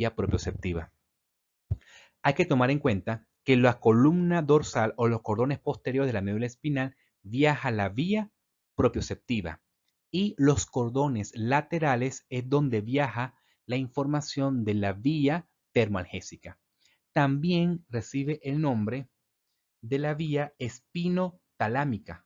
vía propioceptiva. Hay que tomar en cuenta que la columna dorsal o los cordones posteriores de la médula espinal viaja a la vía propioceptiva y los cordones laterales es donde viaja la información de la vía termoalgésica. También recibe el nombre de la vía espinotalámica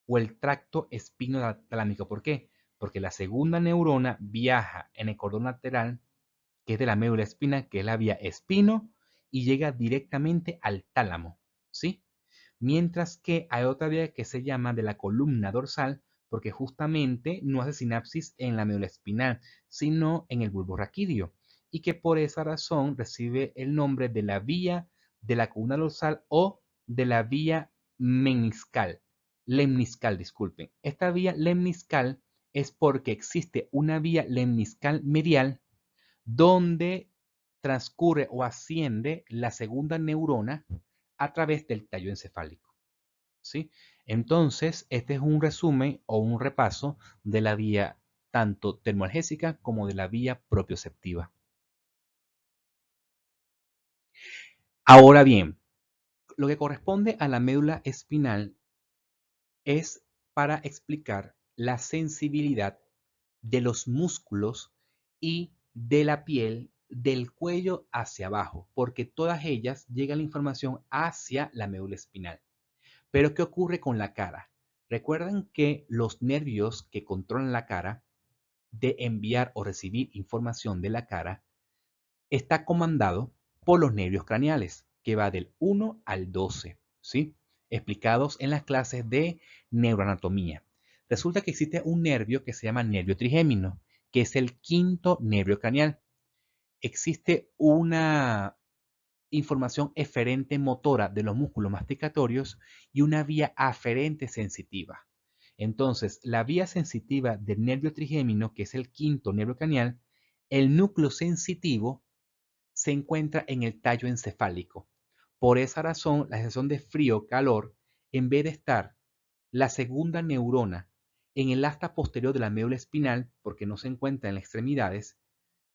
o el tracto espinotalámico. ¿Por qué? Porque la segunda neurona viaja en el cordón lateral, que es de la médula espinal, que es la vía espino, y llega directamente al tálamo, ¿sí? Mientras que hay otra vía que se llama de la columna dorsal, porque justamente no hace sinapsis en la médula espinal, sino en el bulbo raquídeo, y que por esa razón recibe el nombre de la vía de la columna dorsal o de la vía lemniscal, disculpen. Esta vía lemniscal es porque existe una vía lemniscal medial donde transcurre o asciende la segunda neurona a través del tallo encefálico, ¿sí? Entonces, este es un resumen o un repaso de la vía tanto termoalgésica como de la vía propioceptiva. Ahora bien, lo que corresponde a la médula espinal es para explicar la sensibilidad de los músculos y de la piel del cuello hacia abajo, porque todas ellas llegan la información hacia la médula espinal. Pero ¿qué ocurre con la cara? Recuerden que los nervios que controlan la cara de enviar o recibir información de la cara está comandado por los nervios craneales, que va del 1 al 12, ¿sí? Explicados en las clases de neuroanatomía. Resulta que existe un nervio que se llama nervio trigémino, que es el quinto nervio craneal. Existe una información eferente motora de los músculos masticatorios y una vía aferente sensitiva. Entonces, la vía sensitiva del nervio trigémino, que es el quinto nervio craneal, el núcleo sensitivo se encuentra en el tallo encefálico. Por esa razón, la sensación de frío-calor, en vez de estar la segunda neurona en el asta posterior de la médula espinal, porque no se encuentra en las extremidades,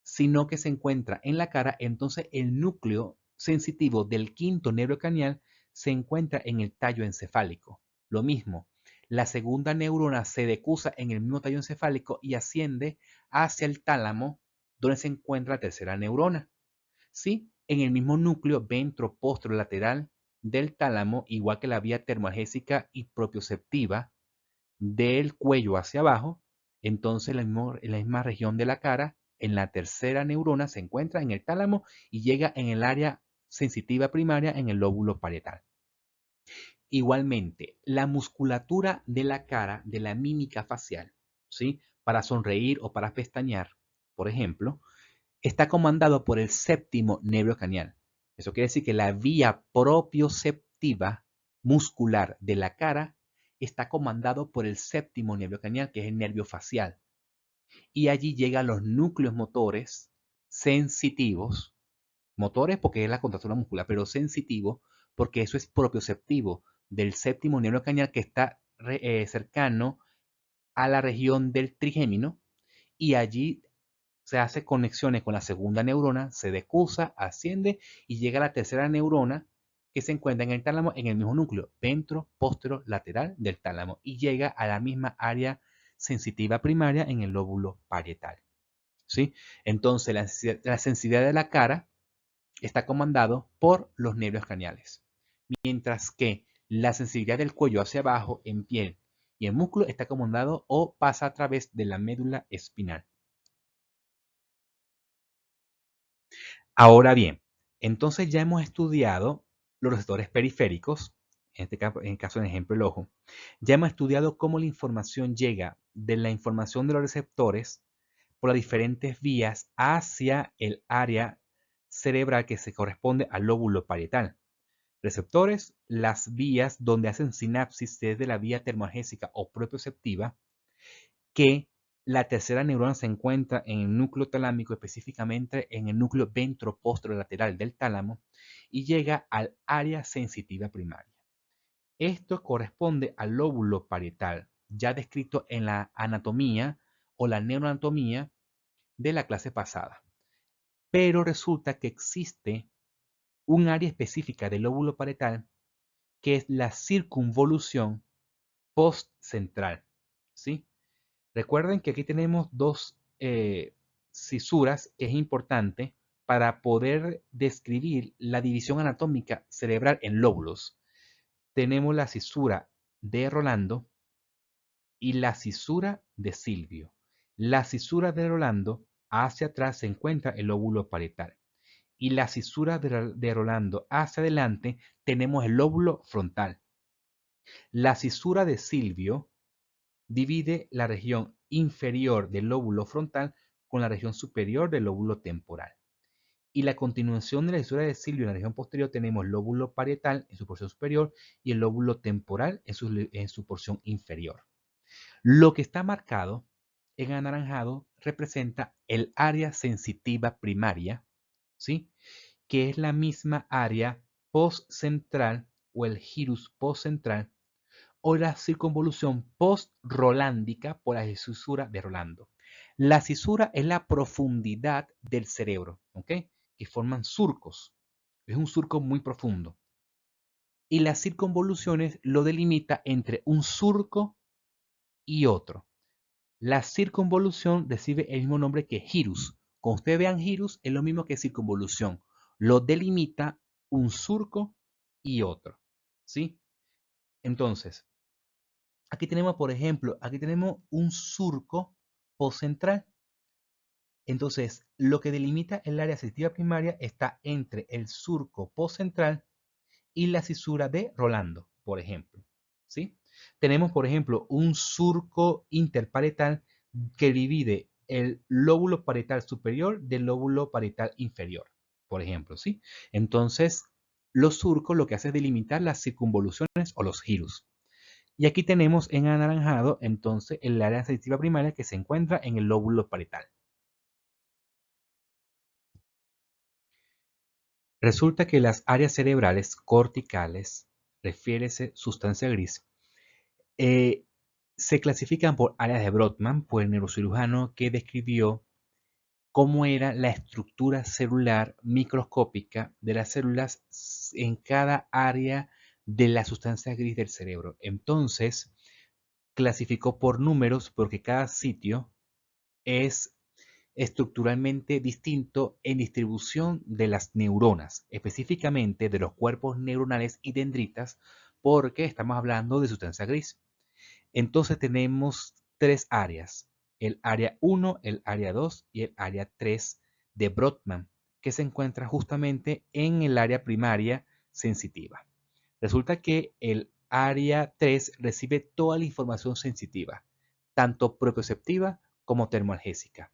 sino que se encuentra en la cara, entonces el núcleo sensitivo del quinto nervio craneal se encuentra en el tallo encefálico. Lo mismo, la segunda neurona se decusa en el mismo tallo encefálico y asciende hacia el tálamo, donde se encuentra la tercera neurona. Sí, en el mismo núcleo ventro-posterolateral del tálamo, igual que la vía termoalgésica y propioceptiva del cuello hacia abajo, entonces en la misma región de la cara, en la tercera neurona se encuentra en el tálamo y llega en el área sensitiva primaria en el lóbulo parietal. Igualmente, la musculatura de la cara, de la mímica facial, ¿sí? Para sonreír o para pestañear, por ejemplo, está comandado por el séptimo nervio craneal. Eso quiere decir que la vía propioceptiva muscular de la cara está comandado por el séptimo nervio craneal, que es el nervio facial. Y allí llegan los núcleos motores sensitivos, motores porque es la contractura muscular, pero sensitivos porque eso es propioceptivo del séptimo nervio craneal que está cercano a la región del trigémino y allí se hace conexiones con la segunda neurona, se decusa, asciende y llega a la tercera neurona que se encuentra en el tálamo en el mismo núcleo, ventro-postero-lateral del tálamo y llega a la misma área sensitiva primaria en el lóbulo parietal. ¿Sí? Entonces la sensibilidad de la cara está comandado por los nervios craneales, mientras que la sensibilidad del cuello hacia abajo en piel y en músculo está comandado o pasa a través de la médula espinal. Ahora bien, entonces ya hemos estudiado los receptores periféricos, en el caso del ejemplo el ojo. Ya hemos estudiado cómo la información llega de la información de los receptores por las diferentes vías hacia el área cerebral que se corresponde al lóbulo parietal. Receptores, las vías donde hacen sinapsis desde la vía termoalgésica o propioceptiva, que la tercera neurona se encuentra en el núcleo talámico, específicamente en el núcleo ventro-posterolateral del tálamo, y llega al área sensitiva primaria. Esto corresponde al lóbulo parietal, ya descrito en la anatomía o la neuroanatomía de la clase pasada. pero resulta que existe un área específica del lóbulo parietal que es la circunvolución postcentral, ¿sí? Recuerden que aquí tenemos dos cisuras que es importante para poder describir la división anatómica cerebral en lóbulos. Tenemos la cisura de Rolando y la cisura de Silvio. La cisura de Rolando, hacia atrás se encuentra el lóbulo parietal. Y la cisura de Rolando hacia adelante tenemos el lóbulo frontal. La cisura de Silvio divide la región inferior del lóbulo frontal con la región superior del lóbulo temporal. Y la continuación de la cisura de Silvio en la región posterior tenemos el lóbulo parietal en su porción superior y el lóbulo temporal en su porción inferior. Lo que está marcado en anaranjado representa el área sensitiva primaria, ¿sí? Que es la misma área postcentral o el gyrus postcentral o la circunvolución post-rolándica por la cisura de Rolando. La cisura es la profundidad del cerebro, ¿ok? Que forman surcos. Es un surco muy profundo. Y las circunvoluciones lo delimita entre un surco y otro. La circunvolución recibe el mismo nombre que gyrus. Cuando ustedes vean gyrus, es lo mismo que circunvolución. Lo delimita un surco y otro, ¿sí? Entonces, aquí tenemos, por ejemplo, aquí tenemos un surco postcentral. Entonces, lo que delimita el área sensitiva primaria está entre el surco postcentral y la cisura de Rolando, por ejemplo, ¿sí? Tenemos, por ejemplo, un surco interparietal que divide el lóbulo parietal superior del lóbulo parietal inferior, por ejemplo, ¿sí? Entonces, los surcos lo que hacen es delimitar las circunvoluciones o los giros. Y aquí tenemos en anaranjado, entonces, el área sensitiva primaria que se encuentra en el lóbulo parietal. Resulta que las áreas cerebrales corticales, refiérese sustancia gris, eh, se clasifican por áreas de Brodmann, por el neurocirujano que describió cómo era la estructura celular microscópica de las células en cada área de la sustancia gris del cerebro. Entonces, clasificó por números porque cada sitio es estructuralmente distinto en distribución de las neuronas, específicamente de los cuerpos neuronales y dendritas, porque estamos hablando de sustancia gris. Entonces tenemos tres áreas, el área 1, el área 2 y el área 3 de Brodmann, que se encuentra justamente en el área primaria sensitiva. Resulta que el área 3 recibe toda la información sensitiva, tanto propioceptiva como termoalgésica.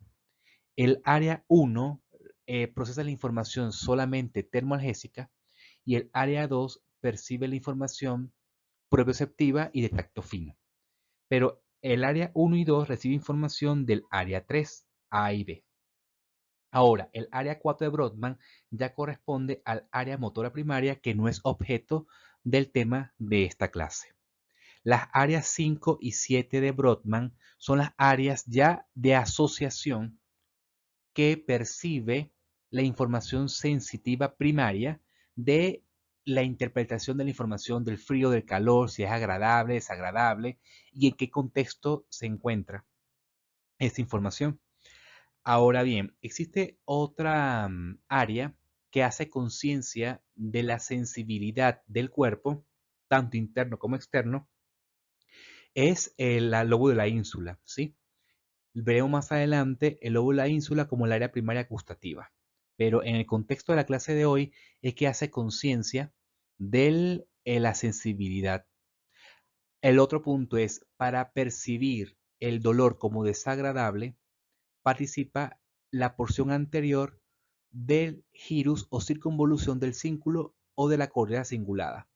El área 1 procesa la información solamente termoalgésica y el área 2 percibe la información propioceptiva y de tacto fino. Pero el área 1 y 2 recibe información del área 3, A y B. Ahora, el área 4 de Brodmann ya corresponde al área motora primaria que no es objeto del tema de esta clase. Las áreas 5 y 7 de Brodmann son las áreas ya de asociación que percibe la información sensitiva primaria de la interpretación de la información del frío, del calor, si es agradable, desagradable y en qué contexto se encuentra esta información. Ahora bien, existe otra área que hace conciencia de la sensibilidad del cuerpo, tanto interno como externo, es el lóbulo de la ínsula, ¿sí? Veremos más adelante el lóbulo de la ínsula como el área primaria gustativa. Pero en el contexto de la clase de hoy es que hace conciencia de la sensibilidad. El otro punto es, para percibir el dolor como desagradable, participa la porción anterior del gyrus o circunvolución del cínculo o de la correa cingulada,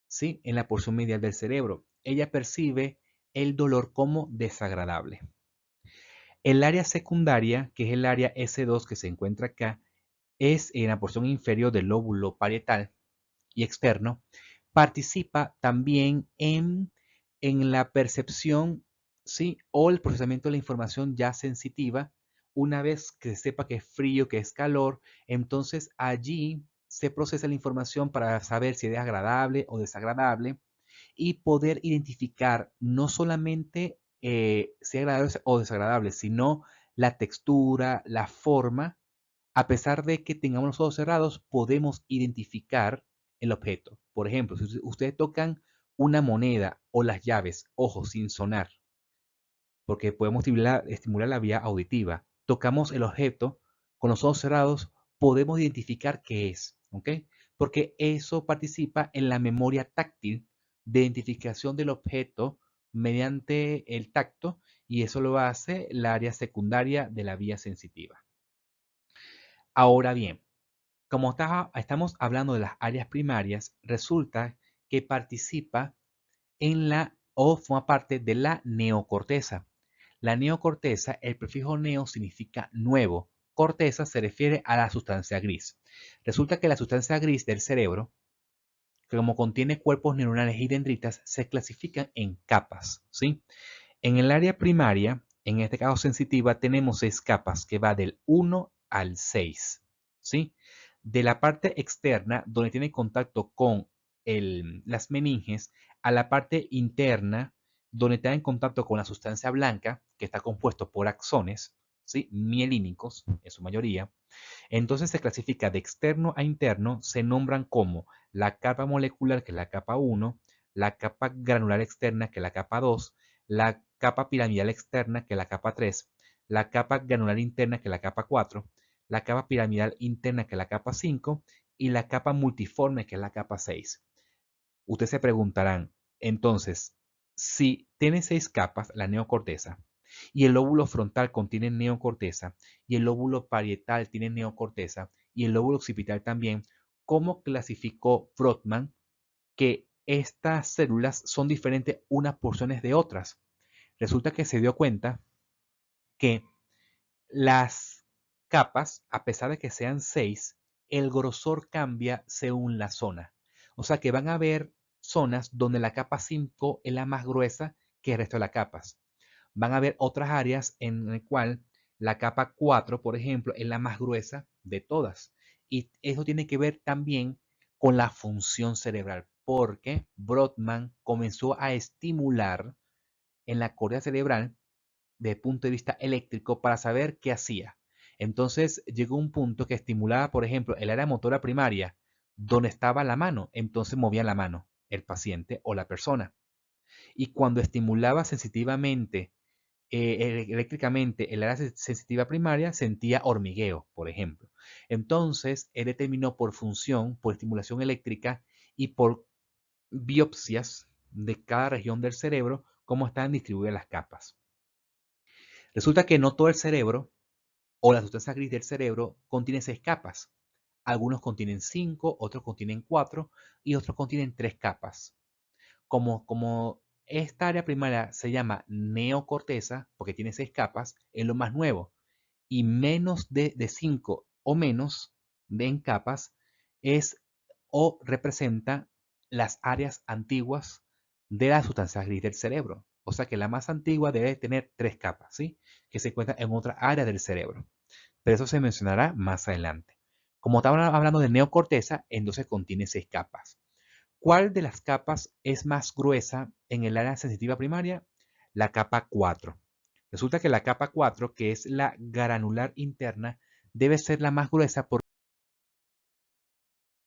¿sí? En la porción medial del cerebro. Ella percibe el dolor como desagradable. El área secundaria, que es el área S2 que se encuentra acá, es en la porción inferior del lóbulo parietal y externo, participa también en la percepción, ¿sí? O el procesamiento de la información ya sensitiva una vez que se sepa que es frío, que es calor, entonces allí se procesa la información para saber si es agradable o desagradable y poder identificar no solamente si es agradable o desagradable, sino la textura, la forma. A pesar de que tengamos los ojos cerrados, podemos identificar el objeto. Por ejemplo, si ustedes tocan una moneda o las llaves, ojo, sin sonar, porque podemos estimular la vía auditiva. Tocamos el objeto con los ojos cerrados, podemos identificar qué es, ¿ok? Porque eso participa en la memoria táctil de identificación del objeto mediante el tacto y eso lo hace la área secundaria de la vía sensitiva. Ahora bien, como estamos hablando de las áreas primarias, resulta que participa en la o forma parte de la neocorteza. La neocorteza, el prefijo neo significa nuevo. Corteza se refiere a la sustancia gris. Resulta que la sustancia gris del cerebro, que como contiene cuerpos neuronales y dendritas, se clasifican en capas, ¿sí? En el área primaria, en este caso sensitiva, tenemos 6 capas que va del 1 al 6, ¿sí? De la parte externa, donde tiene contacto con las meninges, a la parte interna, donde está en contacto con la sustancia blanca, que está compuesto por axones, ¿sí? Mielínicos, en su mayoría. Entonces se clasifica de externo a interno, se nombran como la capa molecular, que es la capa 1, la capa granular externa, que es la capa 2, la capa piramidal externa, que es la capa 3, la capa granular interna, que es la capa 4, la capa piramidal interna, que es la capa 5, y la capa multiforme, que es la capa 6. Ustedes se preguntarán, entonces, si tiene 6 capas, la neocorteza, y el lóbulo frontal contiene neocorteza, y el lóbulo parietal tiene neocorteza, y el lóbulo occipital también, ¿cómo clasificó Brodmann que estas células son diferentes unas porciones de otras? Resulta que se dio cuenta que las capas, a pesar de que sean 6, el grosor cambia según la zona. O sea que van a haber zonas donde la capa 5 es la más gruesa que el resto de las capas. Van a haber otras áreas en el cual la capa 4, por ejemplo, es la más gruesa de todas. Y eso tiene que ver también con la función cerebral, porque Brodmann comenzó a estimular en la corteza cerebral desde el punto de vista eléctrico para saber qué hacía. Entonces llegó un punto que estimulaba, por ejemplo, el área motora primaria, donde estaba la mano, entonces movía la mano, el paciente o la persona. Y cuando estimulaba sensitivamente, eléctricamente el área sensitiva primaria, sentía hormigueo, por ejemplo. Entonces, él determinó por función, por estimulación eléctrica y por biopsias de cada región del cerebro, cómo están distribuidas las capas. Resulta que no todo el cerebro o la sustancia gris del cerebro contiene 6 capas. Algunos contienen 5, otros contienen 4 y otros contienen 3 capas. Como esta área primaria se llama neocorteza, porque tiene 6 capas, es lo más nuevo. Y menos de 5 o menos en capas es o representa las áreas antiguas de la sustancia gris del cerebro. O sea que la más antigua debe tener 3 capas, ¿sí? Que se encuentra en otra área del cerebro. Pero eso se mencionará más adelante. Como estamos hablando de neocorteza, entonces contiene 6 capas. ¿Cuál de las capas es más gruesa en el área sensitiva primaria? La capa 4. Resulta que la capa 4, que es la granular interna, debe ser la más gruesa porque